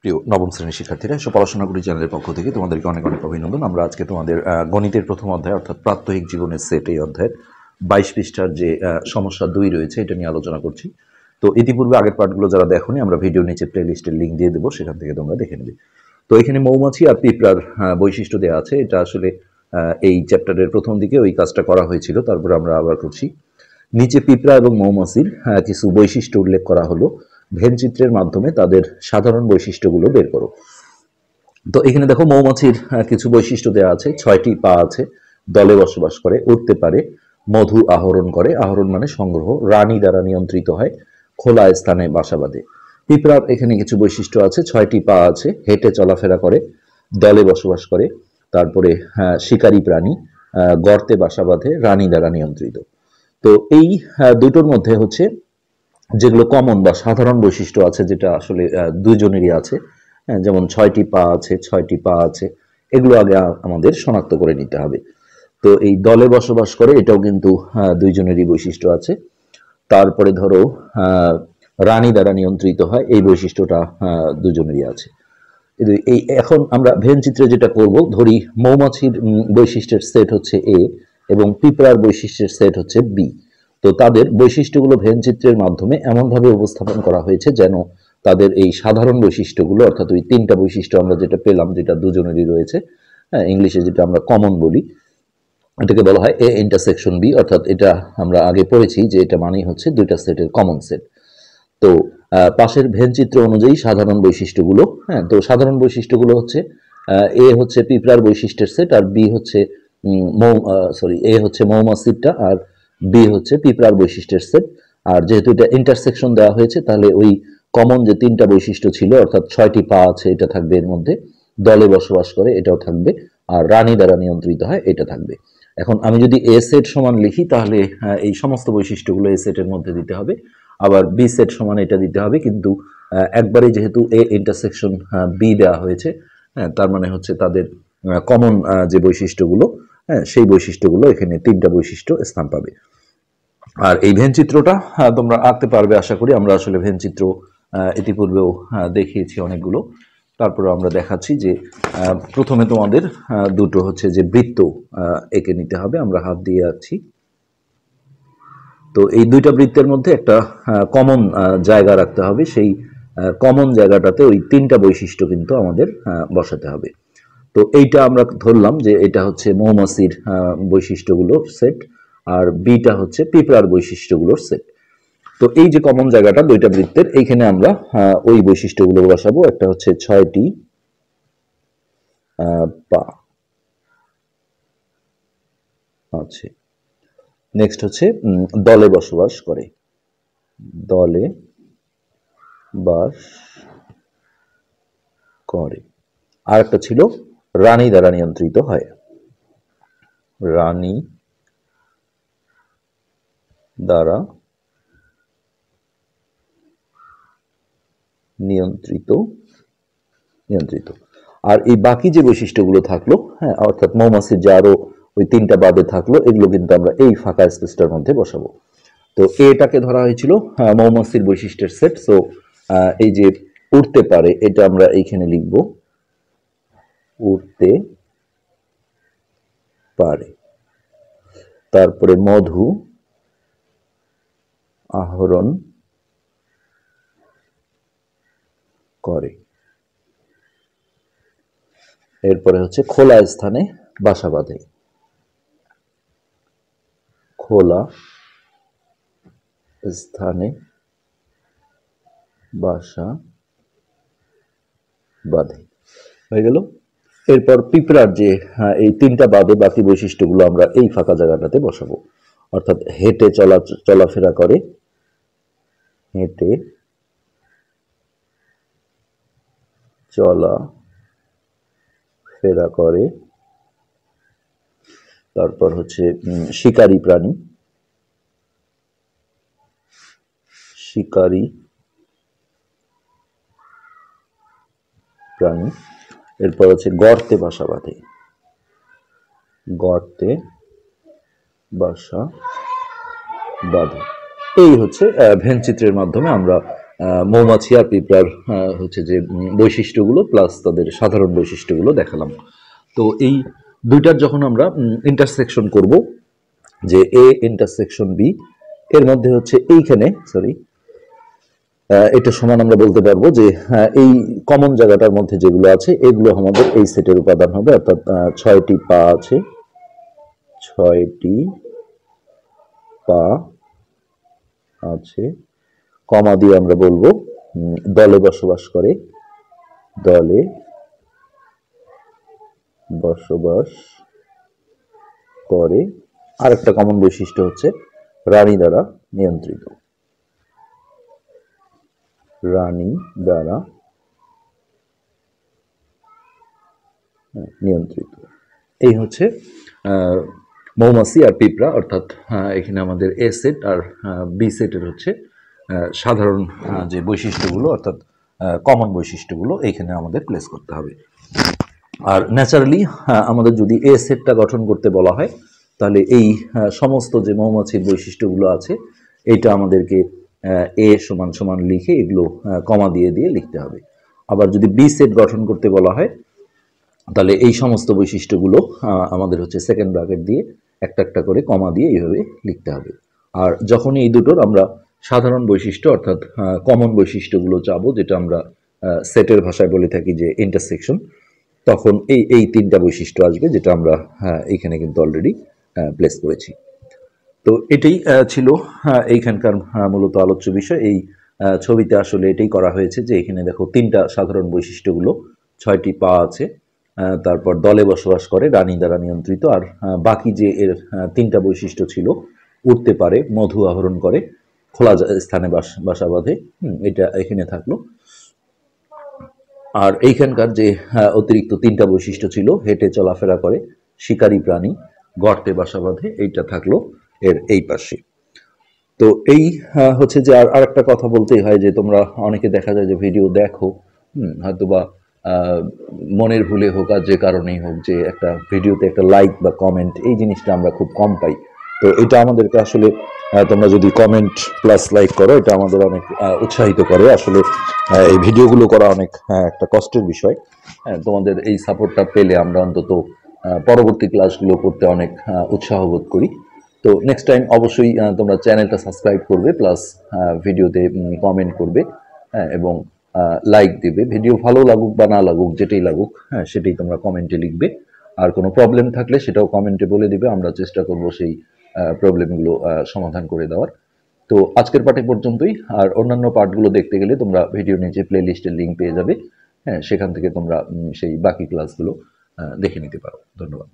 প্রিয় নবম শ্রেণীর শিক্ষার্থীরা, পড়াশোনা করি চ্যানেলের পক্ষ থেকে তোমাদেরকে অনেক অনেক অভিনন্দন। আমরা আজকে তোমাদের গণিতের প্রথম অধ্যায় অর্থাৎ প্রাত্যহিক জীবনের সেট এই অধ্যায়ের 22 পৃষ্ঠার যে সমস্যা 2 রয়েছে এটা নিয়ে আলোচনা করছি। তো ইতিপূর্বে আগের পার্টগুলো যারা দেখোনি, আমরা ভিডিও নিচে প্লেলিস্টের লিঙ্ক দিয়ে দেবো, সেখান থেকে তোমরা দেখে নেবে। তো এখানে মৌমাছি আর পিঁপড়ার বৈশিষ্ট্য দেওয়া আছে। এটা আসলে এই চ্যাপ্টারের প্রথম দিকে ওই কাজটা করা হয়েছিল, তারপরে আমরা আবার করছি। নিচে পিঁপড়া এবং মৌমাছির কিছু বৈশিষ্ট্য উল্লেখ করা হলো। ভেন চিত্রের মাধ্যমে তাদের সাধারণ বৈশিষ্ট্যগুলো বের করো। তো এখানে দেখো মৌমাছির কিছু বৈশিষ্ট্য দেওয়া আছে। 6টি পা আছে, দলে বসবাস করে, উড়তে পারে, মধু আহরণ করে, আহরণ মানে সংগ্রহ, রানী দ্বারা নিয়ন্ত্রিত হয়, খোলা স্থানে বাসা বাঁধে। পিঁপড়ার এখানে কিছু বৈশিষ্ট্য আছে। 6টি পা আছে, হেঁটে চলাফেরা করে, দলে বসবাস করে, তারপরে শিকারী প্রাণী, গর্তে বাসা বাঁধে, রানী দ্বারা নিয়ন্ত্রিত। তো এই দুটোর মধ্যে হচ্ছে যেগুলো কমন বা সাধারণ বৈশিষ্ট্য আছে, যেটা আসলে দুজনেরই আছে, যেমন 6টি পা আছে, 6টি পা আছে, এগুলো আগে আমাদের শনাক্ত করে নিতে হবে। তো এই দলে বসবাস করে, এটাও কিন্তু দুইজনেরই বৈশিষ্ট্য আছে। তারপরে ধরো রানী দ্বারা নিয়ন্ত্রিত হয়, এই বৈশিষ্ট্যটা দুজনেরই আছে। এই এখন আমরা ভেন চিত্রে যেটা করব, ধরি মৌমাছির বৈশিষ্ট্যের সেট হচ্ছে এ এবং পিঁপড়ার বৈশিষ্ট্যের সেট হচ্ছে বি। তো তাদের বৈশিষ্ট্যগুলো ভেন চিত্রের মাধ্যমে এমনভাবে উপস্থাপন করা হয়েছে যেন তাদের এই সাধারণ বৈশিষ্ট্যগুলো, অর্থাৎ ওই 3টা বৈশিষ্ট্য আমরা যেটা পেলাম, যেটা দুজনেরই রয়েছে, ইংলিশে যেটা আমরা কমন বলি, এটাকে বলা হয় এ ইন্টারসেকশন বি। অর্থাৎ এটা আমরা আগে পড়েছি যে এটা মানেই হচ্ছে দুইটা সেটের কমন সেট। তো পাশের ভেন চিত্র অনুযায়ী সাধারণ বৈশিষ্ট্যগুলো, তো সাধারণ বৈশিষ্ট্যগুলো হচ্ছে এ হচ্ছে পিঁপড়ার বৈশিষ্ট্যের সেট, আর বি হচ্ছে এ হচ্ছে মৌমাছিরটা, আর বি হচ্ছে পিঁপড়ার বৈশিষ্ট্যের সেট। আর যেহেতু এটা ইন্টারসেকশন দেওয়া হয়েছে, তাহলে ওই কমন যে 3টা বৈশিষ্ট্য ছিল, অর্থাৎ 6টি পা আছে, এটা থাকবে এর মধ্যে, দলে বসবাস করে, এটাও থাকবে, আর রানী দ্বারা নিয়ন্ত্রিত হয়, এটা থাকবে। এখন আমি যদি এ সেট সমান লিখি, তাহলে এই সমস্ত বৈশিষ্ট্যগুলো এ সেটের মধ্যে দিতে হবে, আবার বি সেট সমান এটা দিতে হবে। কিন্তু একবারে যেহেতু এ ইন্টারসেকশন বি দেওয়া হয়েছে, তার মানে হচ্ছে তাদের কমন যে বৈশিষ্ট্যগুলো, সেই বৈশিষ্ট্যগুলো এখানে 3টা বৈশিষ্ট্য স্থান পাবে। আর এই ভেন চিত্রটা তোমরা আঁকতে পারবে আশা করি। আমরা আসলে ভেন চিত্র ইতিপূর্বেও দেখিয়েছি অনেকগুলো, তারপরে আমরা দেখাচ্ছি যে প্রথমে তোমাদের দুটো হচ্ছে যে বৃত্ত এঁকে নিতে হবে। আমরা হাত দিয়ে আঁকছি। তো এই 2টা বৃত্তের মধ্যে একটা কমন জায়গা রাখতে হবে। সেই কমন জায়গাটাতে ওই 3টা বৈশিষ্ট্য কিন্তু আমাদের বসাতে হবে। তো এইটা আমরা ধরলাম যে এটা হচ্ছে মৌমাছির বৈশিষ্ট্যগুলোর সেট, আর বিটা হচ্ছে পিঁপড়ার বৈশিষ্ট্যগুলোর সেট। তো এই যে কমন জায়গাটা 2টা বৃত্তের, এইখানে আমরা ওই বৈশিষ্ট্যগুলো বসাবো। একটা হচ্ছে 6টি পা আছে, নেক্সট হচ্ছে দলে বসবাস করে, দলে বাস করে, আর একটা ছিল রানী দ্বারা নিয়ন্ত্রিত হয়, রানী দ্বারা নিয়ন্ত্রিত। আর এই বাকি যে বৈশিষ্ট্যগুলো থাকলো, অর্থাৎ মৌমাছির যে আরো ওই 3টা বাদে থাকলো, এগুলো কিন্তু আমরা এই ফাঁকা স্পেসটার মধ্যে বসাবো। তো এটাকে ধরা হয়েছিল মৌমাছির বৈশিষ্ট্যের সেট। সো এই যে উড়তে পারে, এটা আমরা এইখানে লিখব, উড়তে পারে। তারপরে মধু আহরণ করে, এরপরে হচ্ছে খোলা স্থানে বাসা বাঁধে, খোলা স্থানে বাসা বাঁধে, হয়ে গেল। এরপর পিঁপড়ার যে এই 3টা বাদে বাকি বৈশিষ্ট্যগুলো আমরা এই ফাঁকা জায়গাটাতে বসাবো। অর্থাৎ হেঁটে চলাফেরা করে, হেঁটে চলা ফেরা করে, তারপর হচ্ছে শিকারী প্রাণী, শিকারী প্রাণী, এরপর হচ্ছে গর্তে বাসা বাঁধে, গর্তে বাসা বাঁধে। এই হচ্ছে ভেন চিত্রের মাধ্যমে আমরা মৌমাছি আর পিঁপড়ার হচ্ছে যে বৈশিষ্ট্যগুলো প্লাস তাদের সাধারণ বৈশিষ্ট্যগুলো দেখালাম। তো এই দুইটার যখন আমরা ইন্টারসেকশন করব, যে এ ইন্টারসেকশন বি, এর মধ্যে হচ্ছে এইখানে এটা সমান আমরা বলতে পারবো যে এই কমন জায়গাটার মধ্যে যেগুলো আছে এগুলো আমাদের এই সেটের উপাদান হবে, অর্থাৎ 6টি পা আছে, 6টি পা আছে, কমা দিয়ে আমরা বলবো দলে বসবাস করে, দলে বসবাস করে। আরেকটা কমন বৈশিষ্ট্য হচ্ছে রানী দ্বারা নিয়ন্ত্রিত, রানী দ্বারা নিয়ন্ত্রিত। এই হচ্ছে মৌমাছি আর পিঁপড়া, অর্থাৎ এখানে আমাদের এ সেট আর বি সেটের হচ্ছে সাধারণ যে বৈশিষ্ট্যগুলো অর্থাৎ কমন বৈশিষ্ট্যগুলো এইখানে আমাদের প্লেস করতে হবে। আর ন্যাচারালি আমাদের যদি এ সেটটা গঠন করতে বলা হয় তাহলে এই সমস্ত যে মৌমাছির বৈশিষ্ট্যগুলো আছে এইটা আমাদেরকে এ সমান সমান লিখে এগুলো কমা দিয়ে দিয়ে লিখতে হবে। আবার যদি বি সেট গঠন করতে বলা হয় তাহলে এই সমস্ত বৈশিষ্ট্যগুলো আমাদের হচ্ছে সেকেন্ড ব্র্যাকেট দিয়ে একটা একটা করে কমা দিয়ে এইভাবে লিখতে হবে। আর যখন এই দুটোর আমরা সাধারণ বৈশিষ্ট্য অর্থাৎ কমন বৈশিষ্ট্যগুলো চাবো, যেটা আমরা সেটের ভাষায় বলে থাকি যে ইন্টারসেকশন, তখন এই তিনটা বৈশিষ্ট্য আসবে, যেটা আমরা এইখানে কিন্তু অলরেডি প্লেস করেছি। তো এটাই ছিল এইখানকার মূলত আলোচ্য বিষয়। এই ছবিতে আসলে এটাই করা হয়েছে যে এখানে দেখো তিনটা সাধারণ বৈশিষ্ট্যগুলো, 6টি পা আছে, তারপর দলে বসবাস করে, রানী দ্বারা নিয়ন্ত্রিত, আর বাকি যে এর তিনটা বৈশিষ্ট্য ছিল, উড়তে পারে, মধু আহরণ করে, খোলা স্থানে বাসা বাঁধে, এটা এখানে থাকলো। আর এইখানকার যে অতিরিক্ত তিনটা বৈশিষ্ট্য ছিল, হেঁটে চলাফেরা করে, শিকারী প্রাণী, গর্তে বাসা বাঁধে, এইটা থাকলো এর এই পাশে। তো এই হচ্ছে যে আর একটা কথা বলতেই হয় যে তোমরা অনেকে দেখা যায় যে ভিডিও দেখো, হয়তো বা মনের ভুলে হোক আর যে কারণেই হোক, যে একটা ভিডিওতে একটা লাইক বা কমেন্ট এই জিনিসটা আমরা খুব কম পাই। তো এটা আমাদেরকে আসলে তোমরা যদি কমেন্ট প্লাস লাইক করো, এটা আমাদের অনেক উৎসাহিত করে। আসলে এই ভিডিওগুলো করা অনেক একটা কষ্টের বিষয়। হ্যাঁ, তোমাদের এই সাপোর্টটা পেলে আমরা অন্তত পরবর্তী ক্লাসগুলো করতে অনেক উৎসাহ বোধ করি। তো নেক্সট টাইম অবশ্যই তোমরা চ্যানেলটা সাবস্ক্রাইব করবে, প্লাস ভিডিওতে কমেন্ট করবে, হ্যাঁ, এবং লাইক দেবে। ভিডিও ভালো লাগুক বা না লাগুক, যেটাই লাগুক, হ্যাঁ, সেটাই তোমরা কমেন্টে লিখবে। আর কোনো প্রবলেম থাকলে সেটাও কমেন্টে বলে দিবে, আমরা চেষ্টা করব সেই প্রবলেমগুলো সমাধান করে দেওয়ার। তো আজকের পার্ট পর্যন্তই। আর অন্যান্য পার্টগুলো দেখতে গেলে তোমরা ভিডিও নিচে প্লে লিস্টের লিঙ্ক পেয়ে যাবে, হ্যাঁ, সেখান থেকে তোমরা সেই বাকি ক্লাসগুলো দেখে নিতে পারো। ধন্যবাদ।